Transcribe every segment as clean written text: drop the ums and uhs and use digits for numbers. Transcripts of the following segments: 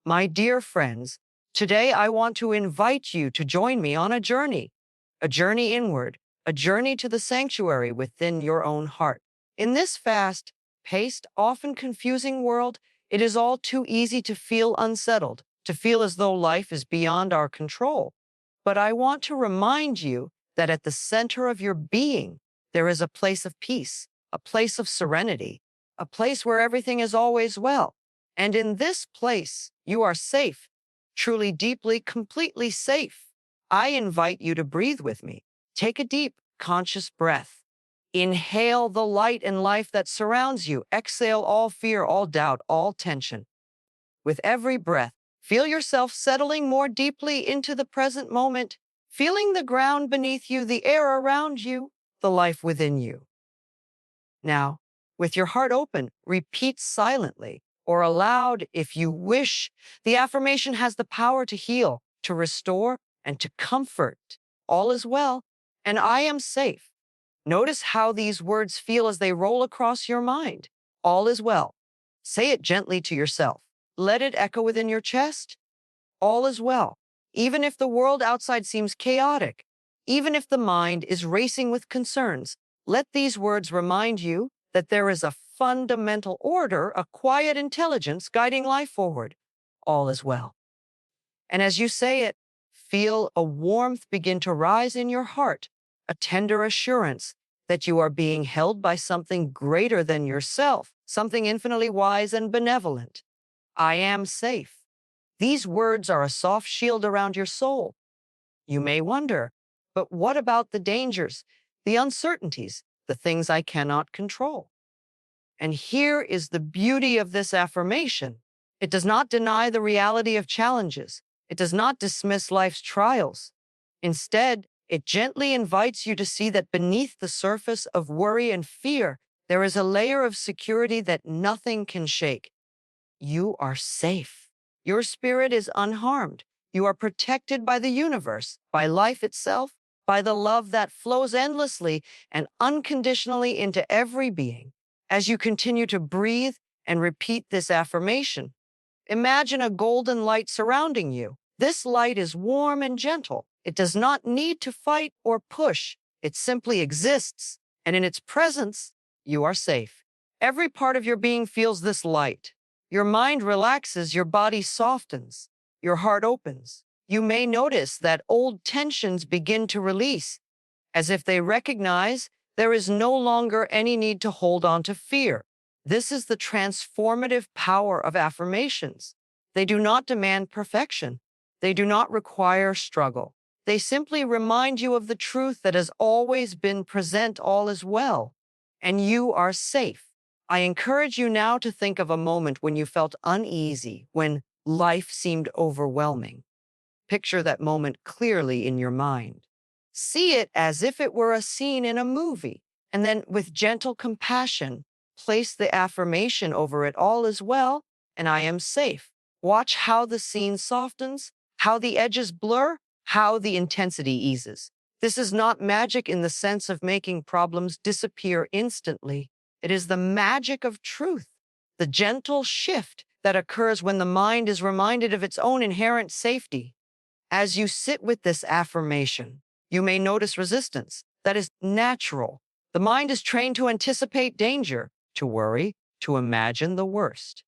My dear friends, today I want to invite you to join me on a journey inward, a journey to the sanctuary within your own heart. In this fast paced, often confusing world, it is all too easy to feel unsettled, to feel as though life is beyond our control. But I want to remind you that at the center of your being, there is a place of peace, a place of serenity, a place where everything is always well. And in this place, you are safe, truly, deeply, completely safe. I invite you to breathe with me. Take a deep, conscious breath. Inhale the light and life that surrounds you. Exhale all fear, all doubt, all tension. With every breath, feel yourself settling more deeply into the present moment, feeling the ground beneath you, the air around you, the life within you. Now, with your heart open, repeat silently or aloud if you wish. The affirmation has the power to heal, to restore, and to comfort. All is well, and I am safe. Notice how these words feel as they roll across your mind. All is well. Say it gently to yourself. Let it echo within your chest. All is well. Even if the world outside seems chaotic, even if the mind is racing with concerns, let these words remind you that there is a fundamental order, a quiet intelligence guiding life forward. All is well. And as you say it, feel a warmth begin to rise in your heart, a tender assurance that you are being held by something greater than yourself, something infinitely wise and benevolent. I am safe. These words are a soft shield around your soul. You may wonder, but what about the dangers, the uncertainties, the things I cannot control? And here is the beauty of this affirmation. It does not deny the reality of challenges. It does not dismiss life's trials. Instead, it gently invites you to see that beneath the surface of worry and fear, there is a layer of security that nothing can shake. You are safe. Your spirit is unharmed. You are protected by the universe, by life itself, by the love that flows endlessly and unconditionally into every being. As you continue to breathe and repeat this affirmation, imagine a golden light surrounding you. This light is warm and gentle. It does not need to fight or push. It simply exists, and in its presence, you are safe. Every part of your being feels this light. Your mind relaxes, your body softens, your heart opens. You may notice that old tensions begin to release, as if they recognize there is no longer any need to hold on to fear. This is the transformative power of affirmations. They do not demand perfection. They do not require struggle. They simply remind you of the truth that has always been present. All is well, and you are safe. I encourage you now to think of a moment when you felt uneasy, when life seemed overwhelming. Picture that moment clearly in your mind. See it as if it were a scene in a movie, and then with gentle compassion, place the affirmation over it. All is well, and I am safe. Watch how the scene softens, how the edges blur, how the intensity eases. This is not magic in the sense of making problems disappear instantly. It is the magic of truth, the gentle shift that occurs when the mind is reminded of its own inherent safety. As you sit with this affirmation, you may notice resistance. That is natural. The mind is trained to anticipate danger, to worry, to imagine the worst.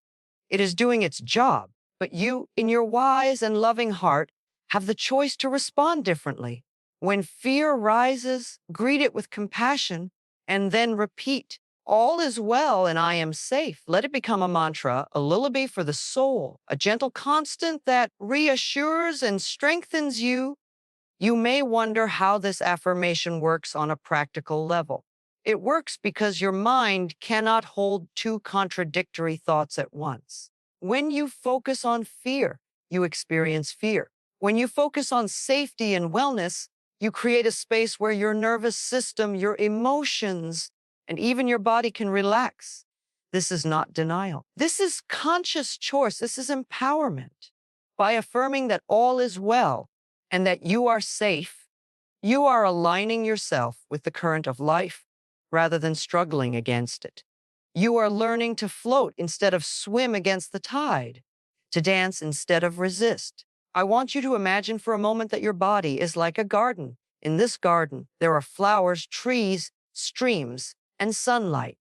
It is doing its job, but you, in your wise and loving heart, have the choice to respond differently. When fear rises, greet it with compassion, and then repeat, all is well and I am safe. Let it become a mantra, a lullaby for the soul, a gentle constant that reassures and strengthens you. You may wonder how this affirmation works on a practical level. It works because your mind cannot hold two contradictory thoughts at once. When you focus on fear, you experience fear. When you focus on safety and wellness, you create a space where your nervous system, your emotions, and even your body can relax. This is not denial. This is conscious choice. This is empowerment. By affirming that all is well and that you are safe, you are aligning yourself with the current of life rather than struggling against it. You are learning to float instead of swim against the tide. to dance instead of resist. I want you to imagine for a moment that your body is like a garden. In this garden, there are flowers, trees, streams, and sunlight.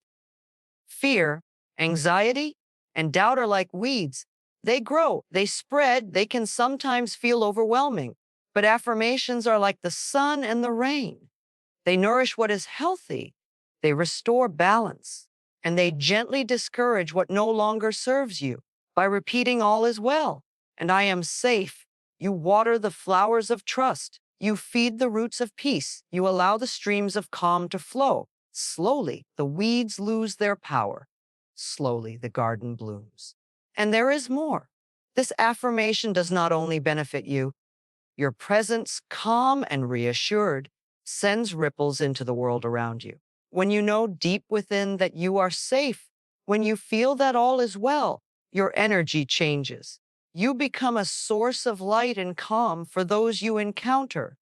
Fear, anxiety, and doubt are like weeds. They grow, they spread, they can sometimes feel overwhelming. But affirmations are like the sun and the rain. They nourish what is healthy, they restore balance, and they gently discourage what no longer serves you by repeating all is well, and I am safe. You water the flowers of trust. You feed the roots of peace. You allow the streams of calm to flow. Slowly, the weeds lose their power. Slowly, the garden blooms. And there is more. This affirmation does not only benefit you, your presence, calm and reassured, sends ripples into the world around you. When you know deep within that you are safe, when you feel that all is well, your energy changes. You become a source of light and calm for those you encounter.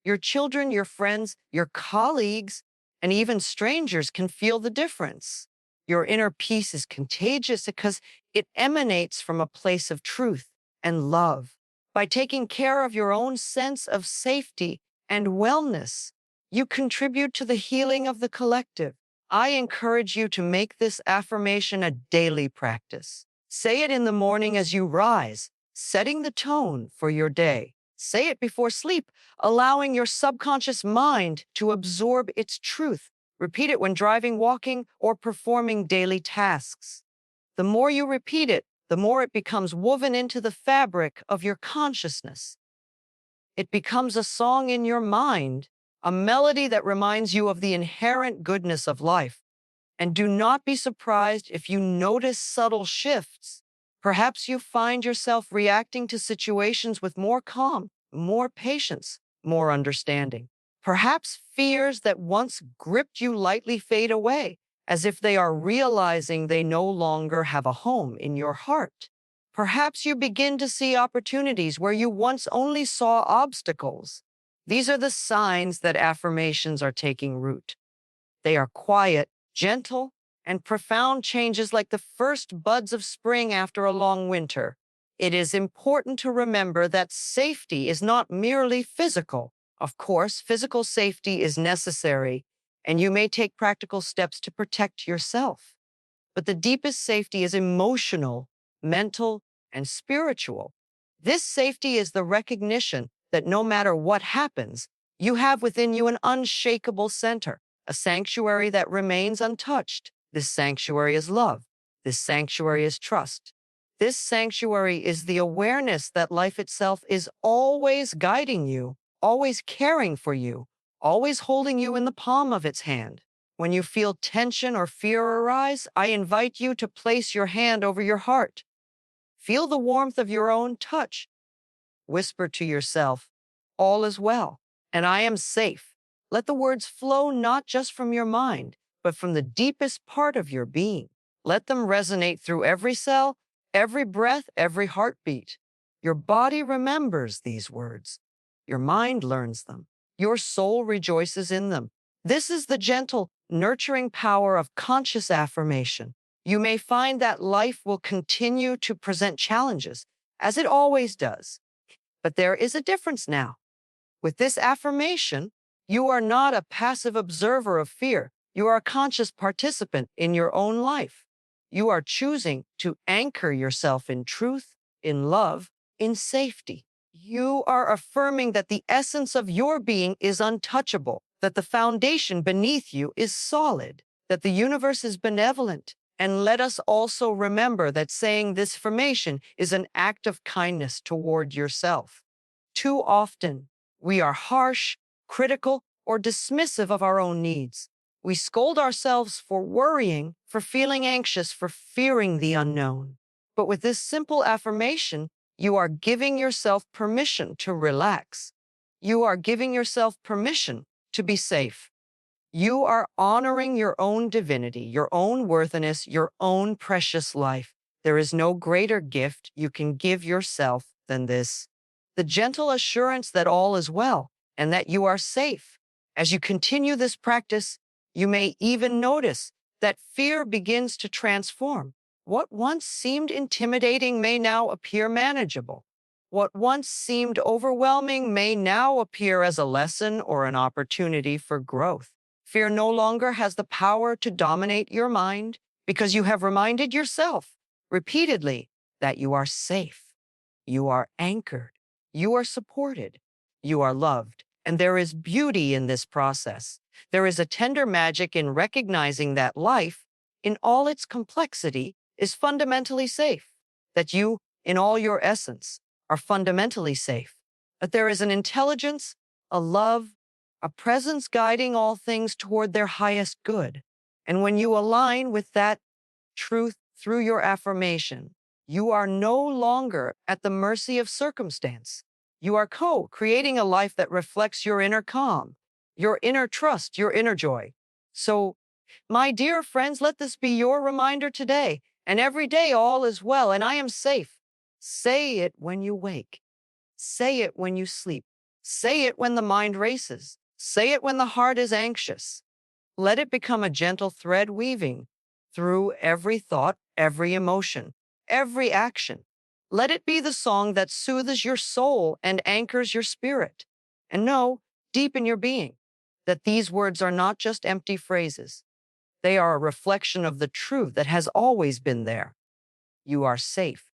Your children, your friends, your colleagues, and even strangers can feel the difference. Your inner peace is contagious because it emanates from a place of truth and love. By taking care of your own sense of safety and wellness, you contribute to the healing of the collective. I encourage you to make this affirmation a daily practice. Say it in the morning as you rise, setting the tone for your day. Say it before sleep, allowing your subconscious mind to absorb its truth. Repeat it when driving, walking, or performing daily tasks. The more you repeat it, the more it becomes woven into the fabric of your consciousness. It becomes a song in your mind, a melody that reminds you of the inherent goodness of life. And do not be surprised if you notice subtle shifts. Perhaps you find yourself reacting to situations with more calm, more patience, more understanding. Perhaps fears that once gripped you lightly fade away, as if they are realizing they no longer have a home in your heart. Perhaps you begin to see opportunities where you once only saw obstacles. These are the signs that affirmations are taking root. They are quiet, gentle, and profound changes like the first buds of spring after a long winter. It is important to remember that safety is not merely physical. Of course, physical safety is necessary, and you may take practical steps to protect yourself. But the deepest safety is emotional, mental, and spiritual. This safety is the recognition that no matter what happens, you have within you an unshakable center, a sanctuary that remains untouched. This sanctuary is love. This sanctuary is trust. This sanctuary is the awareness that life itself is always guiding you, always caring for you, always holding you in the palm of its hand. When you feel tension or fear arise, I invite you to place your hand over your heart. Feel the warmth of your own touch. Whisper to yourself, all is well, and I am safe. Let the words flow not just from your mind, but from the deepest part of your being. Let them resonate through every cell, every breath, every heartbeat. Your body remembers these words. Your mind learns them. Your soul rejoices in them. This is the gentle, nurturing power of conscious affirmation. You may find that life will continue to present challenges, as it always does. But there is a difference now. With this affirmation, you are not a passive observer of fear. You are a conscious participant in your own life. You are choosing to anchor yourself in truth, in love, in safety. You are affirming that the essence of your being is untouchable, that the foundation beneath you is solid, that the universe is benevolent. And let us also remember that saying this affirmation is an act of kindness toward yourself. Too often, we are harsh, critical, or dismissive of our own needs. We scold ourselves for worrying, for feeling anxious, for fearing the unknown. But with this simple affirmation, you are giving yourself permission to relax. You are giving yourself permission to be safe. You are honoring your own divinity, your own worthiness, your own precious life. There is no greater gift you can give yourself than this. The gentle assurance that all is well and that you are safe. As you continue this practice, you may even notice that fear begins to transform. What once seemed intimidating may now appear manageable. What once seemed overwhelming may now appear as a lesson or an opportunity for growth. Fear no longer has the power to dominate your mind because you have reminded yourself repeatedly that you are safe, you are anchored, you are supported, you are loved. And there is beauty in this process. There is a tender magic in recognizing that life, in all its complexity, is fundamentally safe, that you, in all your essence, are fundamentally safe, that there is an intelligence, a love, a presence guiding all things toward their highest good. And when you align with that truth through your affirmation, you are no longer at the mercy of circumstance. You are creating a life that reflects your inner calm, your inner trust, your inner joy. So, my dear friends, let this be your reminder today and every day all is well and I am safe. Say it when you wake. Say it when you sleep. Say it when the mind races. Say it when the heart is anxious. Let it become a gentle thread weaving through every thought, every emotion, every action. Let it be the song that soothes your soul and anchors your spirit. And know, deep in your being, that these words are not just empty phrases. They are a reflection of the truth that has always been there. You are safe.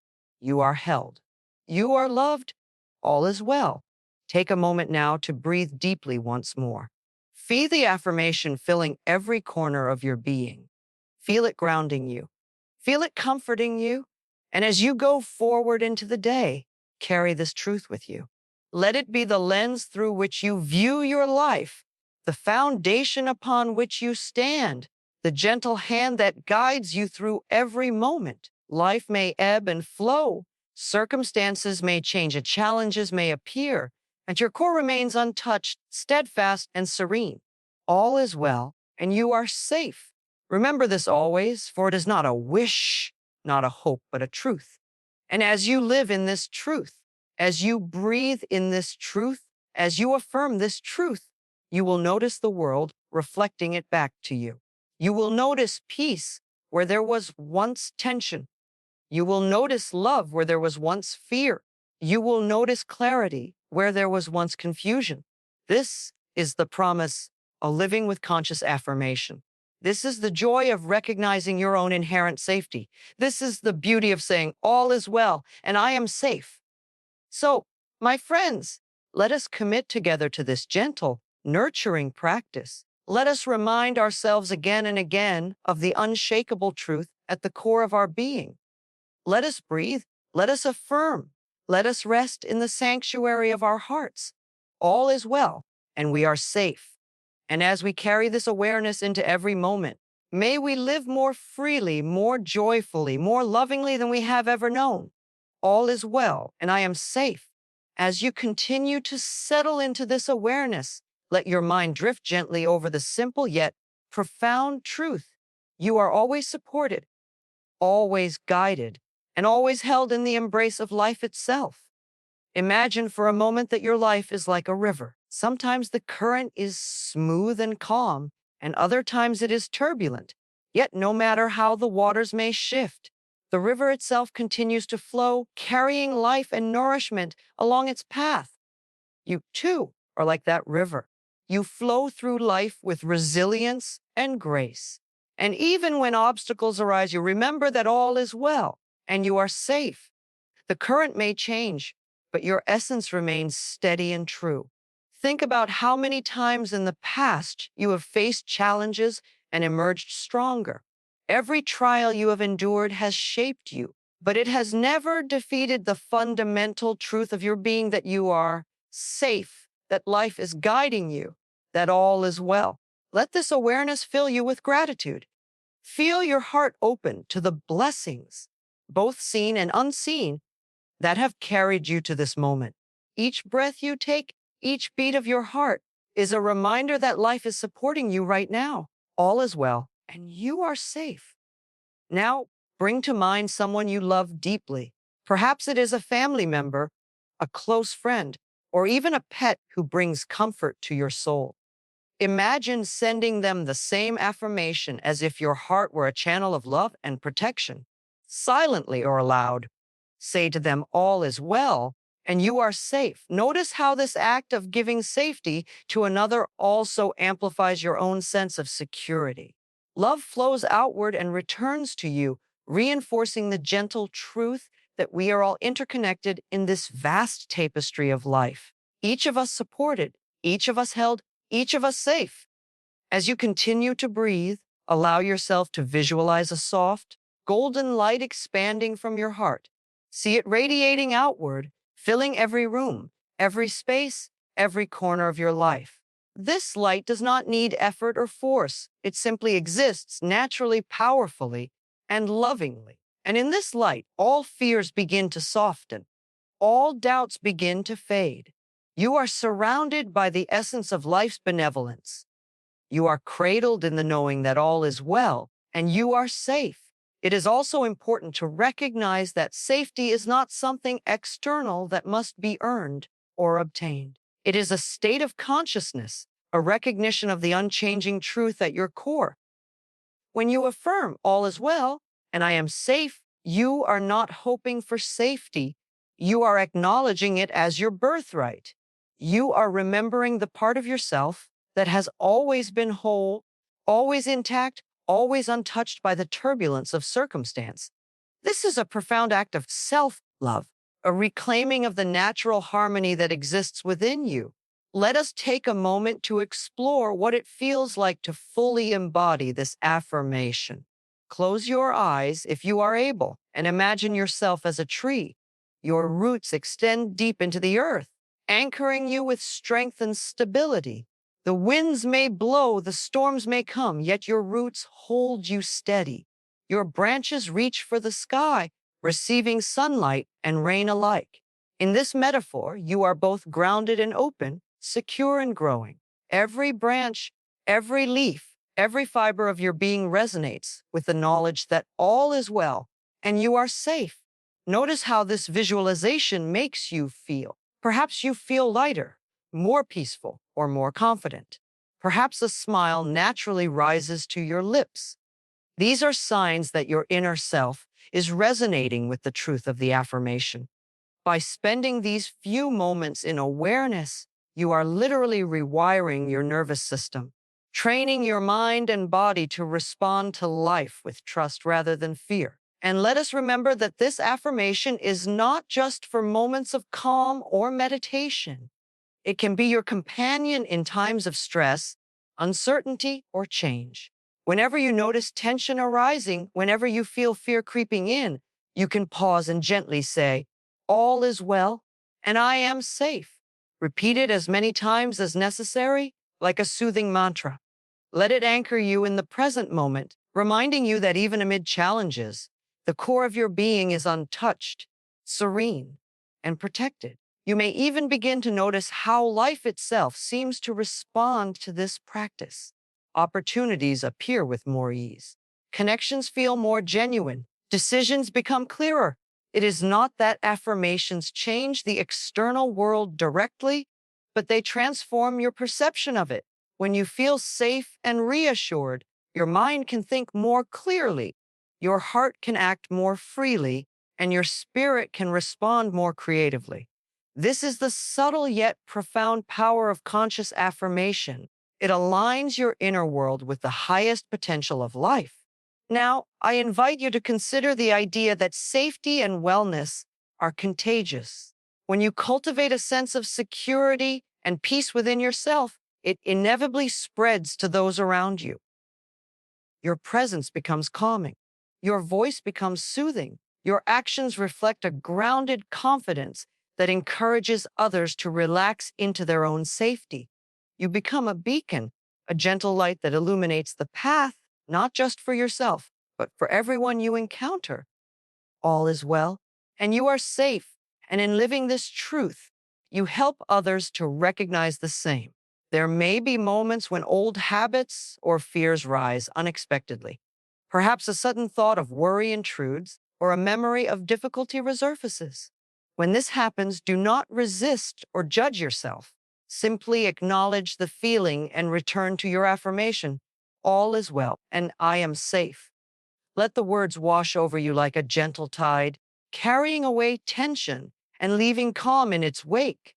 You are held. You are loved. All is well. Take a moment now to breathe deeply once more. Feel the affirmation filling every corner of your being. Feel it grounding you. Feel it comforting you. And as you go forward into the day, carry this truth with you. Let it be the lens through which you view your life, the foundation upon which you stand, the gentle hand that guides you through every moment. Life may ebb and flow. Circumstances may change and challenges may appear, and your core remains untouched, steadfast, and serene. All is well, and you are safe. Remember this always, for it is not a wish, not a hope, but a truth. And as you live in this truth, as you breathe in this truth, as you affirm this truth, you will notice the world reflecting it back to you. You will notice peace where there was once tension. You will notice love where there was once fear. You will notice clarity where there was once confusion. This is the promise of living with conscious affirmation. This is the joy of recognizing your own inherent safety. This is the beauty of saying, all is well and I am safe. So, my friends, let us commit together to this gentle, nurturing practice. Let us remind ourselves again and again of the unshakable truth at the core of our being. Let us breathe. Let us affirm. Let us rest in the sanctuary of our hearts. All is well, and we are safe. And as we carry this awareness into every moment, may we live more freely, more joyfully, more lovingly than we have ever known. All is well, and I am safe. As you continue to settle into this awareness, let your mind drift gently over the simple yet profound truth. You are always supported, always guided, and always held in the embrace of life itself. Imagine for a moment that your life is like a river. Sometimes the current is smooth and calm, and other times it is turbulent. Yet no matter how the waters may shift, the river itself continues to flow, carrying life and nourishment along its path. You too are like that river. You flow through life with resilience and grace. And even when obstacles arise, you remember that all is well and you are safe. The current may change, but your essence remains steady and true. Think about how many times in the past you have faced challenges and emerged stronger. Every trial you have endured has shaped you, but it has never defeated the fundamental truth of your being that you are safe, that life is guiding you, that all is well. Let this awareness fill you with gratitude. Feel your heart open to the blessings, both seen and unseen, that have carried you to this moment. Each breath you take, each beat of your heart is a reminder that life is supporting you right now. All is well, and you are safe. Now, bring to mind someone you love deeply. Perhaps it is a family member, a close friend, or even a pet who brings comfort to your soul. Imagine sending them the same affirmation as if your heart were a channel of love and protection. silently or aloud. Say to them, all is well, and you are safe. Notice how this act of giving safety to another also amplifies your own sense of security. Love flows outward and returns to you, reinforcing the gentle truth that we are all interconnected in this vast tapestry of life. Each of us supported, each of us held, each of us safe. As you continue to breathe, allow yourself to visualize a soft, golden light expanding from your heart. See it radiating outward, filling every room, every space, every corner of your life. This light does not need effort or force. It simply exists naturally, powerfully, and lovingly. And in this light, all fears begin to soften. All doubts begin to fade. You are surrounded by the essence of life's benevolence. You are cradled in the knowing that all is well and you are safe. It is also important to recognize that safety is not something external that must be earned or obtained. It is a state of consciousness, a recognition of the unchanging truth at your core. When you affirm all is well and I am safe, you are not hoping for safety. You are acknowledging it as your birthright. You are remembering the part of yourself that has always been whole, always intact, always untouched by the turbulence of circumstance. This is a profound act of self-love, a reclaiming of the natural harmony that exists within you. Let us take a moment to explore what it feels like to fully embody this affirmation. Close your eyes if you are able and imagine yourself as a tree. Your roots extend deep into the earth, anchoring you with strength and stability. The winds may blow, the storms may come, yet your roots hold you steady. Your branches reach for the sky, receiving sunlight and rain alike. In this metaphor, you are both grounded and open, secure and growing. Every branch, every leaf, every fiber of your being resonates with the knowledge that all is well and you are safe. Notice how this visualization makes you feel. Perhaps you feel lighter, more peaceful, or more confident. Perhaps a smile naturally rises to your lips. These are signs that your inner self is resonating with the truth of the affirmation. By spending these few moments in awareness, you are literally rewiring your nervous system, training your mind and body to respond to life with trust rather than fear. And let us remember that this affirmation is not just for moments of calm or meditation. It can be your companion in times of stress, uncertainty, or change. Whenever you notice tension arising, whenever you feel fear creeping in, you can pause and gently say, all is well, and I am safe. Repeat it as many times as necessary, like a soothing mantra. Let it anchor you in the present moment, reminding you that even amid challenges, the core of your being is untouched, serene, and protected. You may even begin to notice how life itself seems to respond to this practice. Opportunities appear with more ease. Connections feel more genuine. Decisions become clearer. It is not that affirmations change the external world directly, but they transform your perception of it. When you feel safe and reassured, your mind can think more clearly, your heart can act more freely, and your spirit can respond more creatively. This is the subtle yet profound power of conscious affirmation. It aligns your inner world with the highest potential of life. Now, I invite you to consider the idea that safety and wellness are contagious. When you cultivate a sense of security and peace within yourself, it inevitably spreads to those around you. Your presence becomes calming. Your voice becomes soothing. Your actions reflect a grounded confidence that encourages others to relax into their own safety. You become a beacon, a gentle light that illuminates the path, not just for yourself, but for everyone you encounter. All is well, and you are safe. And in living this truth, you help others to recognize the same. There may be moments when old habits or fears rise unexpectedly. Perhaps a sudden thought of worry intrudes, or a memory of difficulty resurfaces. When this happens, do not resist or judge yourself. Simply acknowledge the feeling and return to your affirmation. All is well, and I am safe. Let the words wash over you like a gentle tide, carrying away tension and leaving calm in its wake.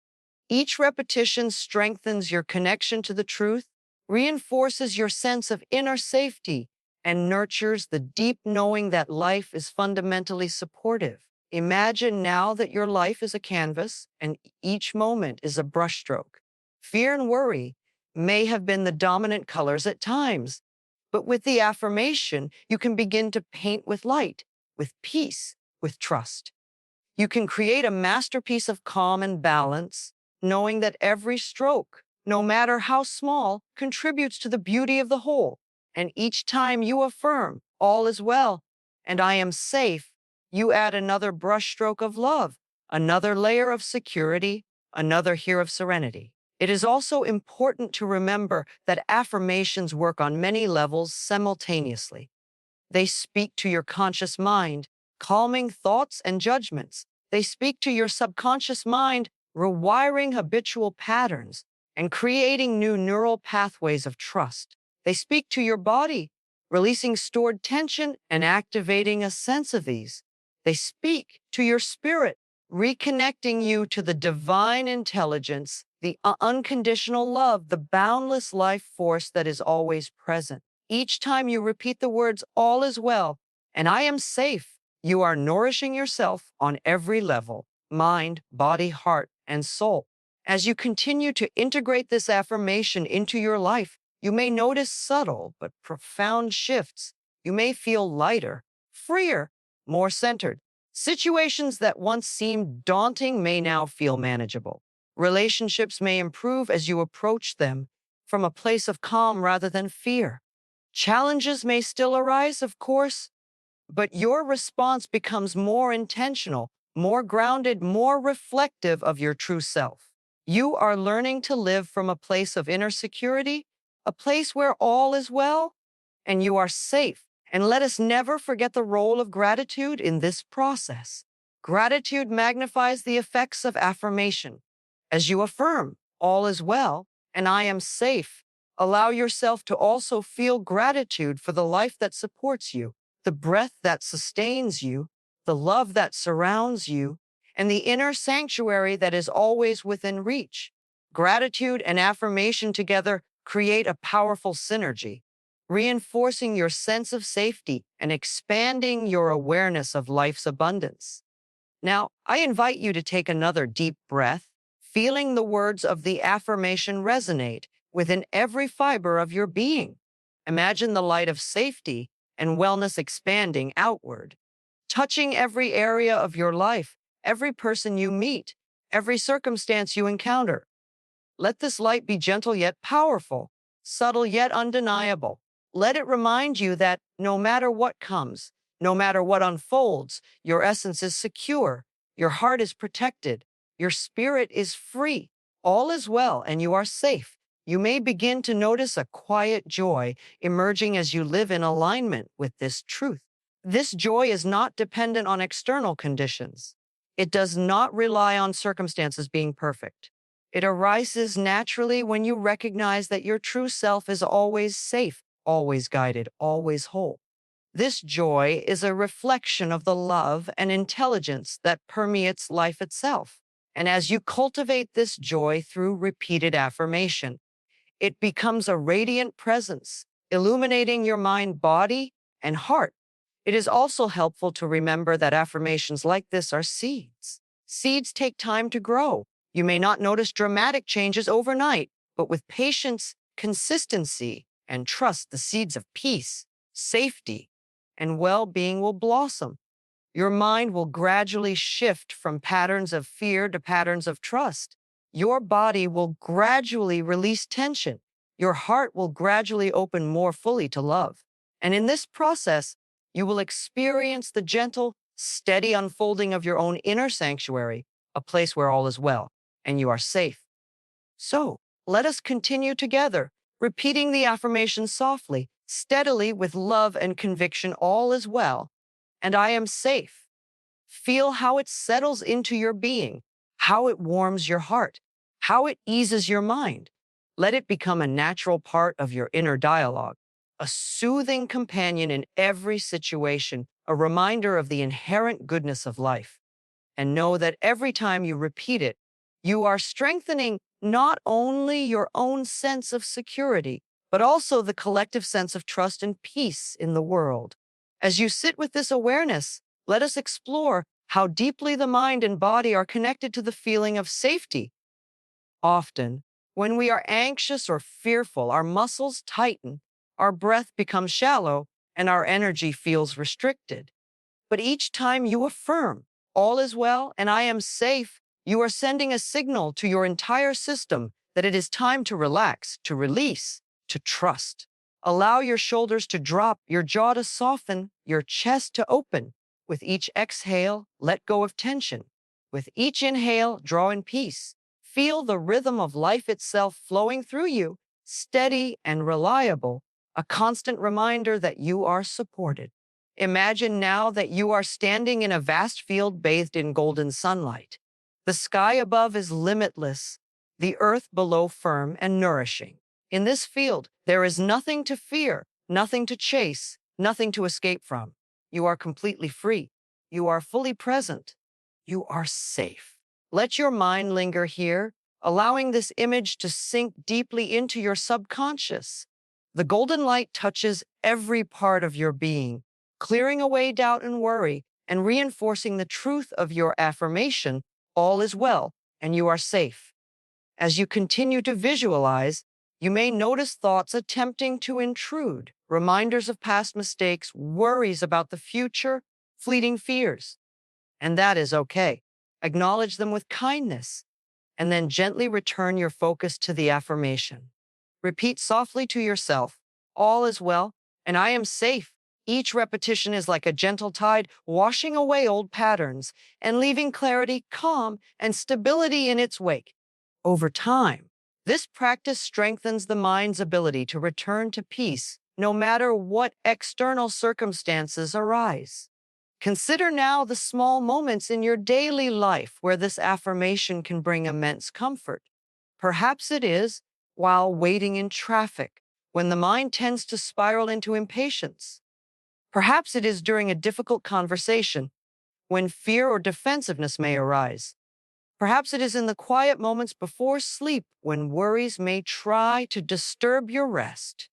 Each repetition strengthens your connection to the truth, reinforces your sense of inner safety, and nurtures the deep knowing that life is fundamentally supportive. Imagine now that your life is a canvas and each moment is a brushstroke. Fear and worry may have been the dominant colors at times, but with the affirmation, you can begin to paint with light, with peace, with trust. You can create a masterpiece of calm and balance, knowing that every stroke, no matter how small, contributes to the beauty of the whole. And each time you affirm, all is well, and I am safe, you add another brushstroke of love, another layer of security, another here of serenity. It is also important to remember that affirmations work on many levels simultaneously. They speak to your conscious mind, calming thoughts and judgments. They speak to your subconscious mind, rewiring habitual patterns and creating new neural pathways of trust. They speak to your body, releasing stored tension and activating a sense of ease. They speak to your spirit, reconnecting you to the divine intelligence, the unconditional love, the boundless life force that is always present. Each time you repeat the words, all is well, and I am safe, you are nourishing yourself on every level, mind, body, heart, and soul. As you continue to integrate this affirmation into your life, you may notice subtle but profound shifts. You may feel lighter, freer, more centered. Situations that once seemed daunting may now feel manageable. Relationships may improve as you approach them from a place of calm rather than fear. Challenges may still arise, of course, but your response becomes more intentional, more grounded, more reflective of your true self. You are learning to live from a place of inner security, a place where all is well, and you are safe. And let us never forget the role of gratitude in this process. Gratitude magnifies the effects of affirmation. As you affirm, all is well, and I am safe, allow yourself to also feel gratitude for the life that supports you, the breath that sustains you, the love that surrounds you, and the inner sanctuary that is always within reach. Gratitude and affirmation together create a powerful synergy, reinforcing your sense of safety and expanding your awareness of life's abundance. Now, I invite you to take another deep breath, feeling the words of the affirmation resonate within every fiber of your being. Imagine the light of safety and wellness expanding outward, touching every area of your life, every person you meet, every circumstance you encounter. Let this light be gentle yet powerful, subtle yet undeniable. Let it remind you that no matter what comes, no matter what unfolds, your essence is secure, your heart is protected, your spirit is free. All is well and you are safe. You may begin to notice a quiet joy emerging as you live in alignment with this truth. This joy is not dependent on external conditions. It does not rely on circumstances being perfect. It arises naturally when you recognize that your true self is always safe, always guided, always whole. This joy is a reflection of the love and intelligence that permeates life itself. And as you cultivate this joy through repeated affirmation, it becomes a radiant presence, illuminating your mind, body, and heart. It is also helpful to remember that affirmations like this are seeds. Seeds take time to grow. You may not notice dramatic changes overnight, but with patience, consistency, and trust, the seeds of peace, safety, and well-being will blossom. Your mind will gradually shift from patterns of fear to patterns of trust. Your body will gradually release tension. Your heart will gradually open more fully to love. And in this process, you will experience the gentle, steady unfolding of your own inner sanctuary, a place where all is well and you are safe. So, let us continue together, repeating the affirmation softly, steadily, with love and conviction. All is well, and I am safe. Feel how it settles into your being, how it warms your heart, how it eases your mind. Let it become a natural part of your inner dialogue, a soothing companion in every situation, a reminder of the inherent goodness of life. And know that every time you repeat it, you are strengthening not only your own sense of security, but also the collective sense of trust and peace in the world. As you sit with this awareness, let us explore how deeply the mind and body are connected to the feeling of safety. Often, when we are anxious or fearful, our muscles tighten, our breath becomes shallow, and our energy feels restricted. But each time you affirm, all is well and I am safe, you are sending a signal to your entire system that it is time to relax, to release, to trust. Allow your shoulders to drop, your jaw to soften, your chest to open. With each exhale, let go of tension. With each inhale, draw in peace. Feel the rhythm of life itself flowing through you, steady and reliable, a constant reminder that you are supported. Imagine now that you are standing in a vast field bathed in golden sunlight. The sky above is limitless, the earth below firm and nourishing. In this field, there is nothing to fear, nothing to chase, nothing to escape from. You are completely free. You are fully present. You are safe. Let your mind linger here, allowing this image to sink deeply into your subconscious. The golden light touches every part of your being, clearing away doubt and worry, and reinforcing the truth of your affirmation, all is well and you are safe. As you continue to visualize, you may notice thoughts attempting to intrude, reminders of past mistakes, worries about the future, fleeting fears. And that is okay. Acknowledge them with kindness, and then gently return your focus to the affirmation. Repeat softly to yourself, all is well, and I am safe. Each repetition is like a gentle tide, washing away old patterns and leaving clarity, calm, and stability in its wake. Over time, this practice strengthens the mind's ability to return to peace, no matter what external circumstances arise. Consider now the small moments in your daily life where this affirmation can bring immense comfort. Perhaps it is while waiting in traffic, when the mind tends to spiral into impatience. Perhaps it is during a difficult conversation, when fear or defensiveness may arise. Perhaps it is in the quiet moments before sleep, when worries may try to disturb your rest.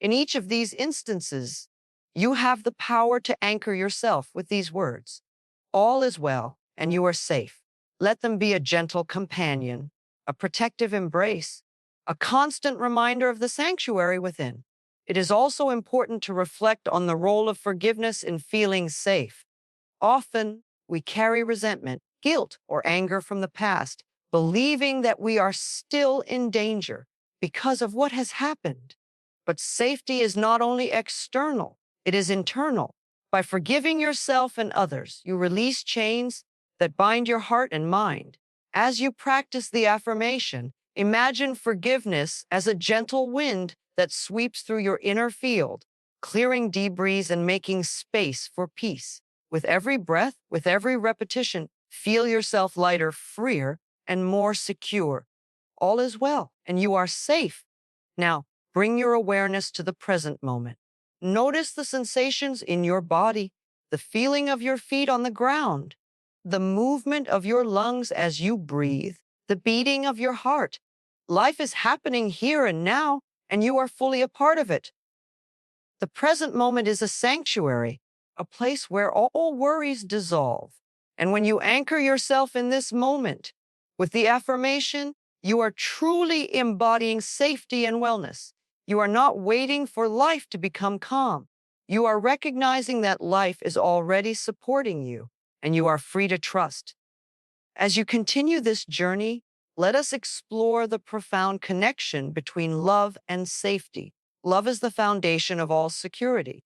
In each of these instances, you have the power to anchor yourself with these words. All is well, and you are safe. Let them be a gentle companion, a protective embrace, a constant reminder of the sanctuary within. It is also important to reflect on the role of forgiveness in feeling safe. Often, we carry resentment, guilt, or anger from the past, believing that we are still in danger because of what has happened. But safety is not only external, it is internal. By forgiving yourself and others, you release chains that bind your heart and mind. As you practice the affirmation, imagine forgiveness as a gentle wind that sweeps through your inner field, clearing debris and making space for peace. With every breath, with every repetition, feel yourself lighter, freer, and more secure. All is well, and you are safe. Now, bring your awareness to the present moment. Notice the sensations in your body, the feeling of your feet on the ground, the movement of your lungs as you breathe, the beating of your heart. Life is happening here and now, and you are fully a part of it. The present moment is a sanctuary, a place where all worries dissolve. And when you anchor yourself in this moment with the affirmation, you are truly embodying safety and wellness. You are not waiting for life to become calm. You are recognizing that life is already supporting you, and you are free to trust. As you continue this journey, let us explore the profound connection between love and safety. Love is the foundation of all security.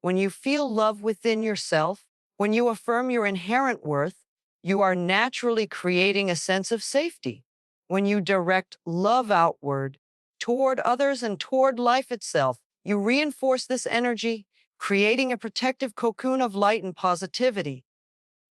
When you feel love within yourself, when you affirm your inherent worth, you are naturally creating a sense of safety. When you direct love outward, toward others and toward life itself, you reinforce this energy, creating a protective cocoon of light and positivity.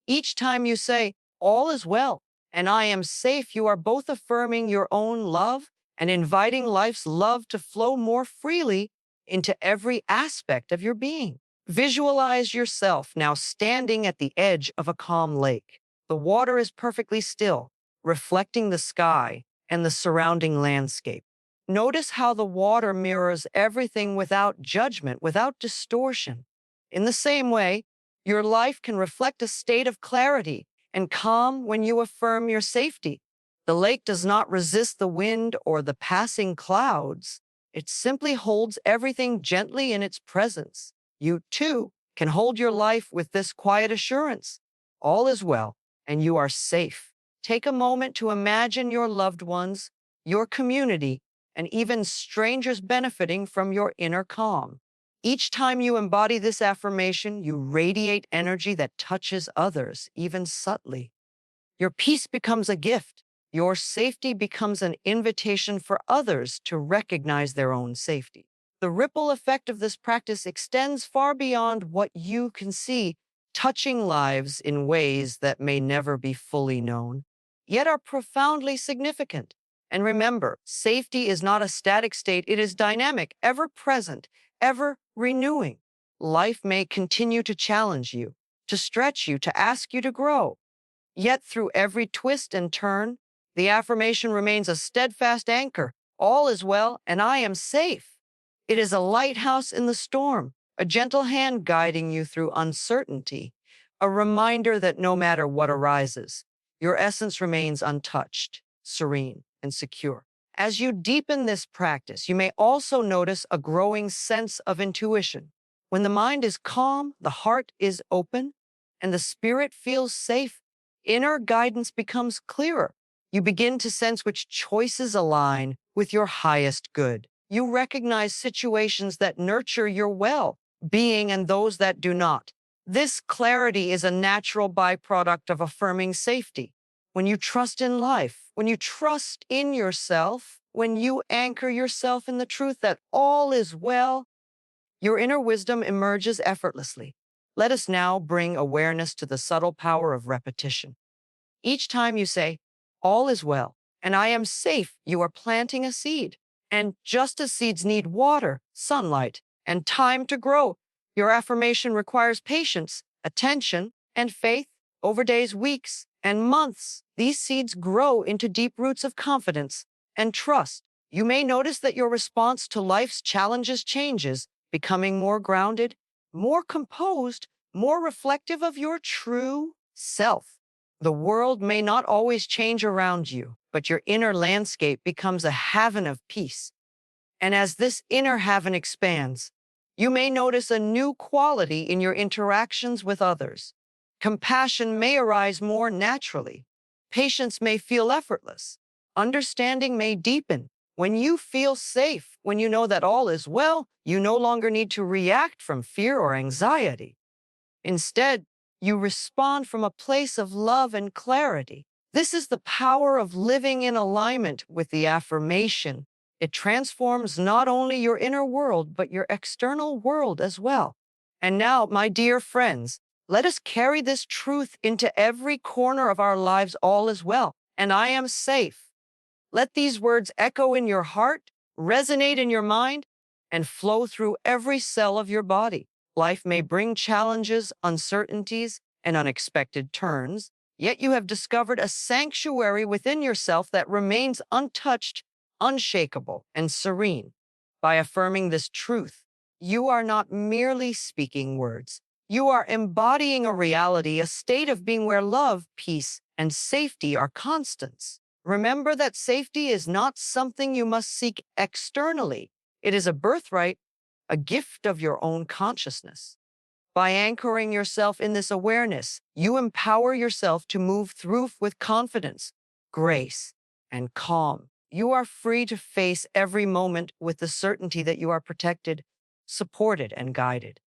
Each time you say, all is well, and I am safe, you are both affirming your own love and inviting life's love to flow more freely into every aspect of your being. Visualize yourself now standing at the edge of a calm lake. The water is perfectly still, reflecting the sky and the surrounding landscape. Notice how the water mirrors everything without judgment, without distortion. In the same way, your life can reflect a state of clarity and calm when you affirm your safety. The lake does not resist the wind or the passing clouds. It simply holds everything gently in its presence. You, too, can hold your life with this quiet assurance. All is well, and you are safe. Take a moment to imagine your loved ones, your community, and even strangers benefiting from your inner calm. Each time you embody this affirmation, you radiate energy that touches others, even subtly. Your peace becomes a gift. Your safety becomes an invitation for others to recognize their own safety. The ripple effect of this practice extends far beyond what you can see, touching lives in ways that may never be fully known, yet are profoundly significant. And remember, safety is not a static state, it is dynamic, ever present, ever renewing. Life may continue to challenge you, to stretch you, to ask you to grow. Yet through every twist and turn, the affirmation remains a steadfast anchor. All is well, and I am safe. It is a lighthouse in the storm, a gentle hand guiding you through uncertainty, a reminder that no matter what arises, your essence remains untouched, serene, and secure. As you deepen this practice, you may also notice a growing sense of intuition. When the mind is calm, the heart is open, and the spirit feels safe, inner guidance becomes clearer. You begin to sense which choices align with your highest good. You recognize situations that nurture your well-being and those that do not. This clarity is a natural byproduct of affirming safety. When you trust in life, when you trust in yourself, when you anchor yourself in the truth that all is well, your inner wisdom emerges effortlessly. Let us now bring awareness to the subtle power of repetition. Each time you say, all is well, and I am safe, you are planting a seed. And just as seeds need water, sunlight, and time to grow, your affirmation requires patience, attention, and faith. Over days, weeks, and months, these seeds grow into deep roots of confidence and trust. You may notice that your response to life's challenges changes, becoming more grounded, more composed, more reflective of your true self. The world may not always change around you, but your inner landscape becomes a haven of peace. And as this inner haven expands, you may notice a new quality in your interactions with others. Compassion may arise more naturally. Patience may feel effortless. Understanding may deepen. When you feel safe, when you know that all is well, you no longer need to react from fear or anxiety. Instead, you respond from a place of love and clarity. This is the power of living in alignment with the affirmation. It transforms not only your inner world, but your external world as well. And now, my dear friends, let us carry this truth into every corner of our lives. All is well, and I am safe. Let these words echo in your heart, resonate in your mind, and flow through every cell of your body. Life may bring challenges, uncertainties, and unexpected turns, yet you have discovered a sanctuary within yourself that remains untouched, unshakable, and serene. By affirming this truth, you are not merely speaking words. You are embodying a reality, a state of being where love, peace, and safety are constants. Remember that safety is not something you must seek externally. It is a birthright, a gift of your own consciousness. By anchoring yourself in this awareness, you empower yourself to move through with confidence, grace, and calm. You are free to face every moment with the certainty that you are protected, supported, and guided.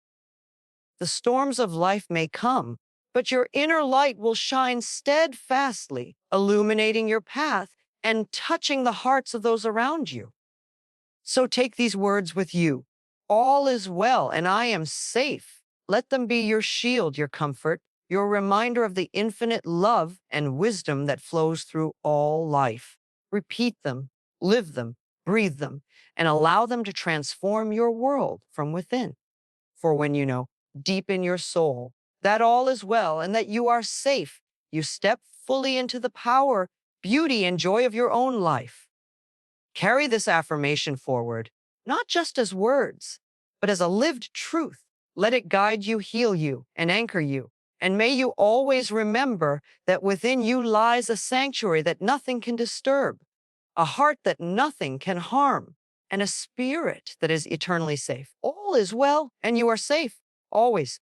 The storms of life may come, but your inner light will shine steadfastly, illuminating your path and touching the hearts of those around you. So take these words with you. All is well, and I am safe. Let them be your shield, your comfort, your reminder of the infinite love and wisdom that flows through all life. Repeat them, live them, Breathe them and allow them to transform your world from within. For when you know deep in your soul that all is well and that you are safe, you step fully into the power, beauty, and joy of your own life. Carry this affirmation forward, not just as words, but as a lived truth. Let it guide you, heal you, and anchor you. And may you always remember that within you lies a sanctuary that nothing can disturb, a heart that nothing can harm, and a spirit that is eternally safe. All is well, and you are safe, always.